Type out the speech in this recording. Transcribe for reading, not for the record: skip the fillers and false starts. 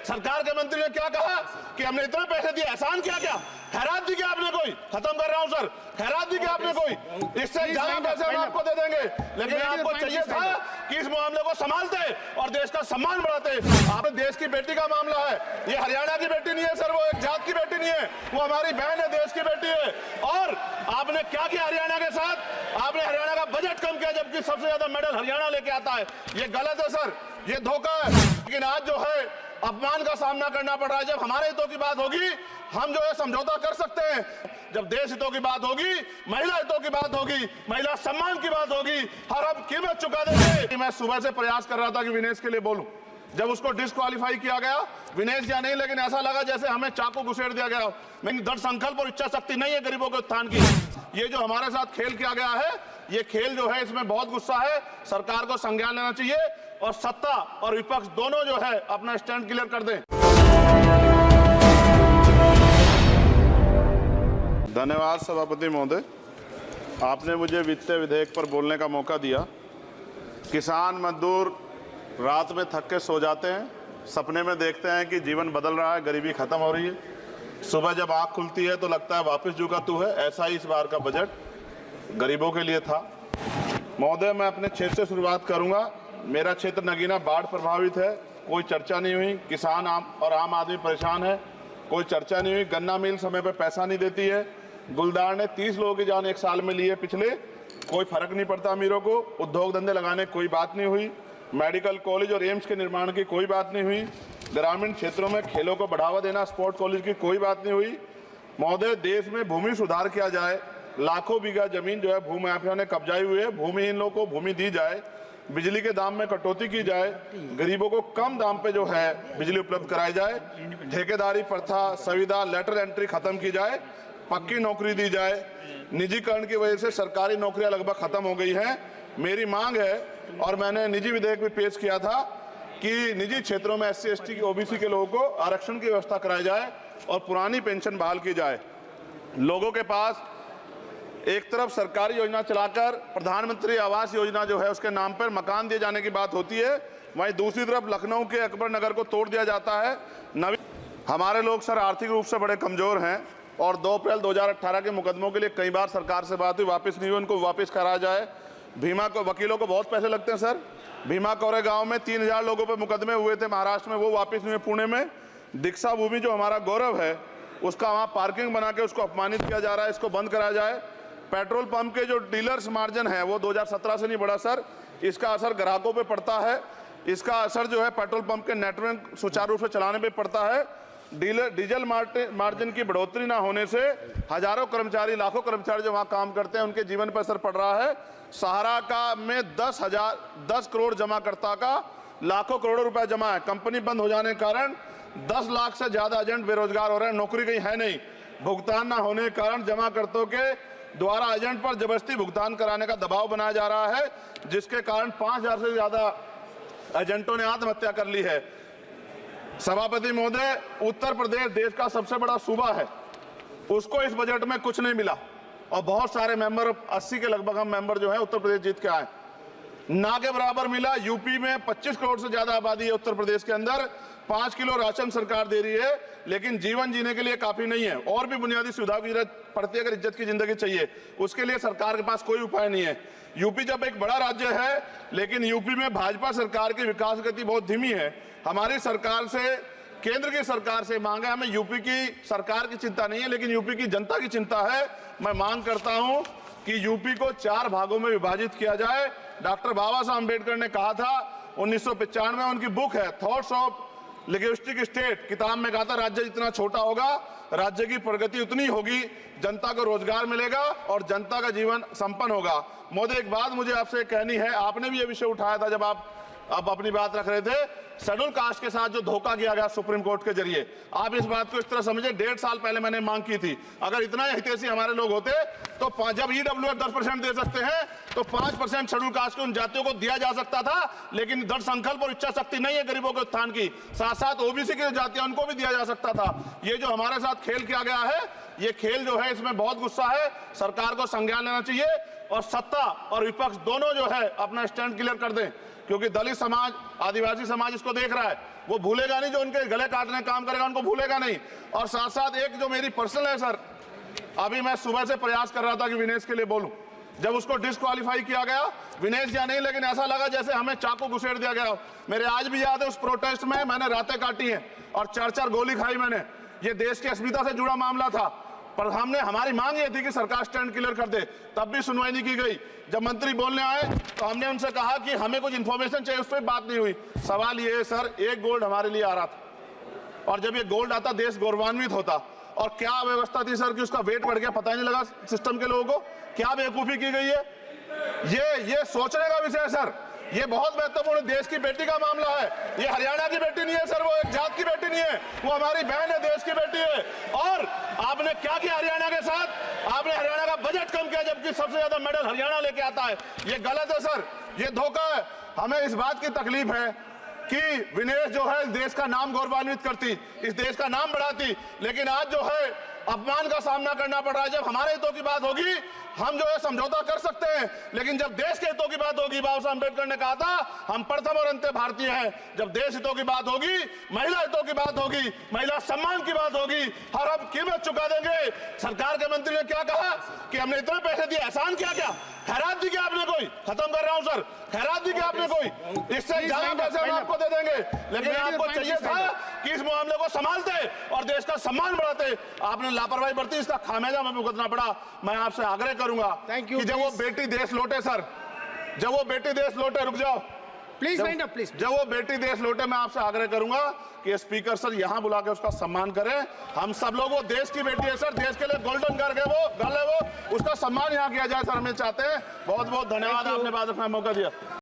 सरकार के मंत्री ने क्या कहा कि हमने इतने पैसे दिए, एहसान किया क्या? खैरात दी क्या आपने कोई? खत्म कर रहा हूं सर, खैरात दी क्या आपने कोई? इससे ज्यादा पैसे हम आपको दे देंगे, लेकिन आपको चाहिए था कि इस मामले को संभालते और देश का सम्मान बढ़ाते। आपने देश की बेटी का मामला है, ये हरियाणा की बेटी नहीं है सर, वो एक जात की बेटी नहीं है, वो हमारी बहन है, देश की बेटी है। और आपने क्या किया हरियाणा के साथ? आपने हरियाणा का बजट कम किया, जबकि सबसे ज्यादा मेडल हरियाणा लेके आता है। ये गलत है सर, ये धोखा है। लेकिन आज जो है अपमान का सामना करना पड़ रहा है। जब हमारे हितों की बात होगी हम जो है समझौता कर सकते हैं, जब देश हितों की बात होगी, महिला हितों की बात होगी, महिला सम्मान की बात होगी, हर हम कीमत चुका देंगे। मैं सुबह से प्रयास कर रहा था कि विनेश के लिए बोलूं, जब उसको डिस्क्वालीफाई किया गया, विनेश या नहीं, लेकिन ऐसा लगा जैसे हमें चाकू घुसेड़ दिया गया। लेकिन दृढ़ संकल्प और इच्छा शक्ति नहीं है गरीबों के उत्थान की। ये जो हमारे साथ खेल किया गया है, ये खेल जो है इसमें बहुत गुस्सा है, सरकार को संज्ञान लेना चाहिए और सत्ता और विपक्ष दोनों जो है अपना स्टैंड क्लियर कर दें। धन्यवाद सभापति महोदय, आपने मुझे वित्तीय विधेयक पर बोलने का मौका दिया। किसान मजदूर रात में थक के सो जाते हैं, सपने में देखते हैं कि जीवन बदल रहा है, गरीबी खत्म हो रही है। सुबह जब आँख खुलती है तो लगता है वापस जो का तू है। ऐसा ही इस बार का बजट गरीबों के लिए था। महोदय, मैं अपने क्षेत्र से शुरुआत करूंगा। मेरा क्षेत्र नगीना बाढ़ प्रभावित है, कोई चर्चा नहीं हुई। किसान आम आदमी परेशान है, कोई चर्चा नहीं हुई। गन्ना मिल समय पर पैसा नहीं देती है। गुलदार ने 30 लोगों की जान एक साल में ली है पिछले, कोई फर्क नहीं पड़ता अमीरों को। उद्योग धंधे लगाने की कोई बात नहीं हुई। मेडिकल कॉलेज और एम्स के निर्माण की कोई बात नहीं हुई। ग्रामीण क्षेत्रों में खेलों को बढ़ावा देना, स्पोर्ट कॉलेज की कोई बात नहीं हुई। महोदय, देश में भूमि सुधार किया जाए, लाखों बीघा जमीन जो है भूमाफिया ने कब्जाई हुई है, भूमिहीन लोगों को भूमि दी जाए, बिजली के दाम में कटौती की जाए, गरीबों को कम दाम पे जो है बिजली उपलब्ध कराई जाए, ठेकेदारी प्रथा, संविदा, लेटर एंट्री खत्म की जाए, पक्की नौकरी दी जाए। निजीकरण की वजह से सरकारी नौकरियां लगभग खत्म हो गई हैं। मेरी मांग है, और मैंने निजी विधेयक भी पेश किया था, कि निजी क्षेत्रों में SC ST की OBC के लोगों को आरक्षण की व्यवस्था कराई जाए और पुरानी पेंशन बहाल की जाए। लोगों के पास एक तरफ सरकारी योजना चलाकर प्रधानमंत्री आवास योजना जो है उसके नाम पर मकान दिए जाने की बात होती है, वहीं दूसरी तरफ लखनऊ के अकबर नगर को तोड़ दिया जाता है। हमारे लोग सर आर्थिक रूप से बड़े कमजोर हैं और 2 अप्रैल 2018 के मुकदमों के लिए कई बार सरकार से बात हुई, वापस नहीं हुई, उनको वापस कराया जाए। भीमा को वकीलों को बहुत पैसे लगते हैं सर। भीमा कोरेगांव में 3000 लोगों पर मुकदमे हुए थे महाराष्ट्र में, वो वापस नहीं हुए। पुणे में दीक्षा भूमि जो हमारा गौरव है, उसका वहाँ पार्किंग बना के उसको अपमानित किया जा रहा है, इसको बंद कराया जाए। पेट्रोल पंप के जो डीलर्स मार्जिन है वो 2017 से नहीं बढ़ा सर, इसका असर ग्राहकों पे पड़ता है, इसका असर जो है पेट्रोल पंप के नेटवर्क सुचारू रूप से चलाने पे पड़ता है। डीजल मार्जिन की बढ़ोतरी ना होने से हजारों कर्मचारी, लाखों कर्मचारी जो वहाँ काम करते हैं उनके जीवन पर असर पड़ रहा है। सहारा का में 10 करोड़ जमाकर्ता का लाखों करोड़ों रुपए जमा है। कंपनी बंद हो जाने के कारण 10 लाख से ज्यादा एजेंट बेरोजगार हो रहे हैं, नौकरी कहीं है नहीं। भुगतान ना होने के कारण जमाकर्ताओं के द्वारा एजेंट पर जबरदस्ती भुगतान कराने का दबाव बनाया जा रहा है, जिसके कारण 5000 से ज्यादा एजेंटों ने आत्महत्या कर ली है। सभापति महोदय, उत्तर प्रदेश देश का सबसे बड़ा सूबा है, उसको इस बजट में कुछ नहीं मिला और बहुत सारे मेंबर, 80 के लगभग हम मेंबर जो है उत्तर प्रदेश जीत के आए, ना के बराबर मिला। यूपी में 25 करोड़ से ज्यादा आबादी है, उत्तर प्रदेश के अंदर 5 किलो राशन सरकार दे रही है, लेकिन जीवन जीने के लिए काफी नहीं है। और भी बुनियादी सुविधाओं की जरूरत पड़ती है। अगर इज्जत की जिंदगी चाहिए, उसके लिए सरकार के पास कोई उपाय नहीं है। यूपी जब एक बड़ा राज्य है, लेकिन यूपी में भाजपा सरकार की विकास गति बहुत धीमी है। हमारी सरकार से, केंद्र की सरकार से मांग है, हमें यूपी की सरकार की चिंता नहीं है, लेकिन यूपी की जनता की चिंता है। मैं मांग करता हूं कि यूपी को 4 भागों में विभाजित किया जाए। डॉक्टर बाबा साहब अम्बेडकर ने कहा था 1995 में, उनकी बुक है थॉट्स ऑफ लिंग्विस्टिक स्टेट, किताब में कहा था राज्य जितना छोटा होगा राज्य की प्रगति उतनी होगी, जनता को रोजगार मिलेगा और जनता का जीवन संपन्न होगा। मोदी, एक बात मुझे आपसे कहनी है, आपने भी ये विषय उठाया था जब आप अपनी बात रख रहे थे, शेड्यूल कास्ट के साथ जो धोखा किया गया सुप्रीम कोर्ट के जरिए, आप इस बात को इस तरह समझे, 1.5 साल पहले मैंने मांग की थी, अगर इतना हितैषी हमारे लोग होते तो जब EWS 10% दे सकते हैं तो 5% शेड्यूल कास्ट के उन जातियों को दिया जा सकता था, लेकिन दृढ़ संकल्प और इच्छा शक्ति नहीं है गरीबों के उत्थान की। साथ साथ OBC की जातियां उनको भी दिया जा सकता था। ये जो हमारे साथ खेल किया गया है, ये खेल जो है इसमें बहुत गुस्सा है, सरकार को संज्ञान लेना चाहिए और सत्ता और विपक्ष दोनों जो है अपना स्टैंड क्लियर कर दें, क्योंकि दलित समाज, आदिवासी समाज इसको देख रहा है। वो भूलेगा नहीं, जो उनके गले काटने काम करेगा उनको भूलेगा नहीं। और साथ साथ एक जो मेरी पर्सनल है सर, अभी मैं सुबह से प्रयास कर रहा था कि विनेश के लिए बोलूं, जब उसको डिस्क्वालीफाई किया गया, विनेश या नहीं, लेकिन ऐसा लगा जैसे हमें चाकू घुसेड़ दिया गया। मेरे आज भी याद है उस प्रोटेस्ट में मैंने रातें काटी हैं और 4-4 गोली खाई मैंने। ये देश की अस्मिता से जुड़ा मामला था, पर हमारी मांग ये थी कि सरकार स्टैंड क्लियर कर दे, तब भी सुनवाई नहीं की गई। जब मंत्री बोलने आए तो हमने उनसे कहा कि हमें कुछ इंफॉर्मेशन चाहिए, उस पर बात नहीं हुई। सवाल ये है सर, एक गोल्ड हमारे लिए आ रहा था और जब ये गोल्ड आता देश गौरवान्वित होता, और क्या व्यवस्था थी सर कि उसका वेट बढ़ गया, पता ही नहीं लगा सिस्टम के लोगों को। क्या बेवकूफी की गई है, ये सोचने का विषय है सर। ये बहुत महत्वपूर्ण, देश की बेटी का मामला है। ये हरियाणा की बेटी नहीं है सर, वो एक जात की बेटी नहीं है, वो हमारी बहन है, देश की बेटी है। और आपने क्या किया हरियाणा के साथ? आपने हरियाणा का बजट कम किया, जबकि सबसे ज्यादा मेडल हरियाणा लेके आता है। ये गलत है सर, ये धोखा है। हमें इस बात की तकलीफ है कि विनेश जो है देश का नाम गौरवान्वित करती, इस देश का नाम बढ़ाती, लेकिन आज जो है अपमान का सामना करना पड़ रहा है। जब हमारे हितों की बात होगी हम जो है समझौता कर सकते हैं, लेकिन जब देश के हितों की बात होगी, बाबा साहब अम्बेडकर ने कहा था हम प्रथम और अंत्य भारतीय हैं। जब देश हितों की बात होगी, महिला हितों की बात होगी, महिला सम्मान की बात होगी, और हम कीमत चुका देंगे। सरकार के मंत्री ने क्या कहा कि हमने इतने पैसे दिए, एहसान किया क्या? खैरात दी क्या आपने कोई? खत्म कर रहा हूं सर, खैरात दी क्या आपने कोई? इससे ज्यादा पैसे हम आपको दे देंगे, लेकिन आपको चाहिए था कि इस मामले को संभालते और देश का सम्मान बढ़ाते। आपने लापरवाही बरती, इसका खामियाजा हमें भुगतना पड़ा। मैं आपसे आग्रह करूंगा कि जब वो बेटी देश लौटे सर, जब वो बेटी देश लौटे, रुक जाओ प्लीज, प्लीज, जब वो बेटी देश लौटे, मैं आपसे आग्रह करूंगा कि स्पीकर सर यहां बुला के उसका सम्मान करें। हम सब लोग, वो देश की बेटी है सर, देश के लिए गोल्डन गर्ल है वो, उसका सम्मान यहां किया जाए सर, हमें चाहते हैं। बहुत बहुत धन्यवाद, आपने बात रखने का मौका दिया।